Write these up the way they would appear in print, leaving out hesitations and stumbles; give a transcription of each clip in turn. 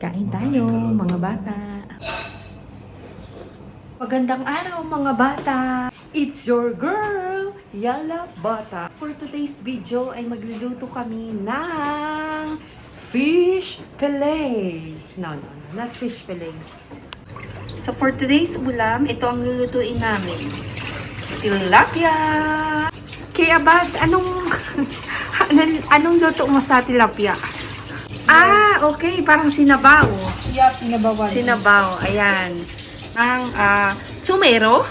Kain tayo, mga bata. Magandang araw, mga bata. It's your girl, Yala Bata. For today's video ay magluluto kami ng fish fillet. No, not fish fillet. So for today's ulam, ito ang lulutuin namin. Tilapia. Kaya Abad, anong luto mo sa tilapia? Ah, okay. Parang sinabaw. Yeah, sinabawan. Sinabaw. Ayan. Ang tsumero.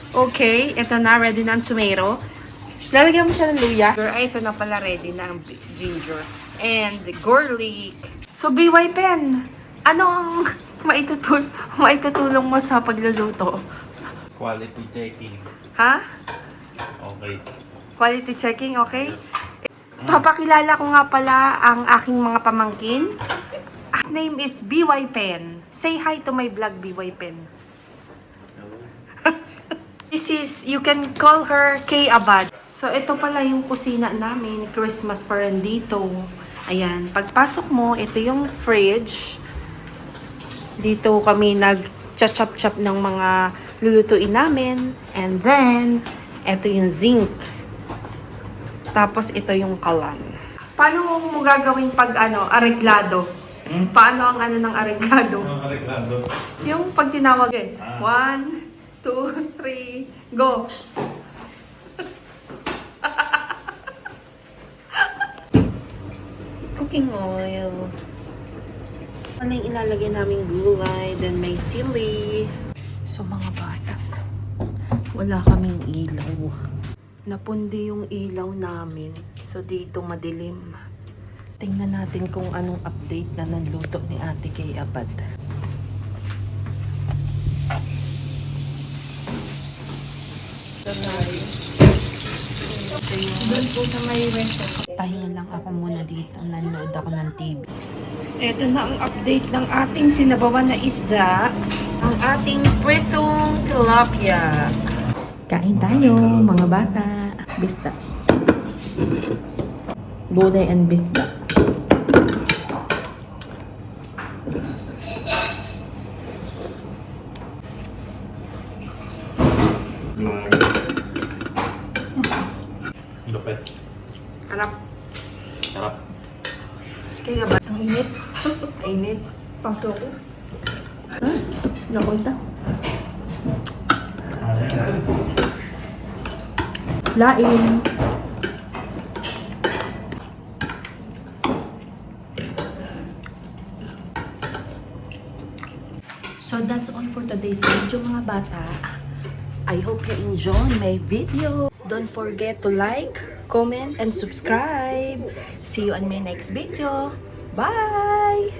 Okay. Ito na. Ready na ang tsumero. Lalagyan mo siya ng luya. Ay, ito na pala. Ready na ang ginger. And garlic. So, BY Pen, ano ang maitutulong mo sa pagluluto? Quality checking. Ha? Okay. Quality checking, okay? Papakilala ko nga pala ang aking mga pamangkin. His name is BY Pen. Say hi to my vlog, BY Pen. This is, you can call her Kay Abad. So, ito pala yung kusina namin. Christmas pa rin dito. Ayan. Pagpasok mo, ito yung fridge. Dito kami nag-chop-chop ng mga lulutuin namin. And then, ito yung zinc. Tapos, ito yung kalan. Paano mo gagawin pag areglado? Paano ang ng areglado? Areglado. Yung pag tinawag 1, 2, 3, go! Cooking oil. Ano yung ilalagay naming gulay? Then may sili. So mga bata, wala kaming ilaw. Napundi yung ilaw namin. So dito madilim. Tingnan natin kung anong update na nanluto ni Ate Kay Abad. Doon po sa may restaurant. Pahinga lang ako muna dito. Nanood ako ng TV. Ito na ang update ng ating sinabawan na isda. Ang ating pritong tilapia. Kain tayo, mga bata. Bisda. Gulay and bisda. Lupet. Harap. Sarap. Kaya ba? Ang init. Init. Pangtoko. Nakunta. Lain. So that's all for today's video, mga bata. I hope you enjoy my video. Don't forget to like, comment, and subscribe. See you on my next video. Bye!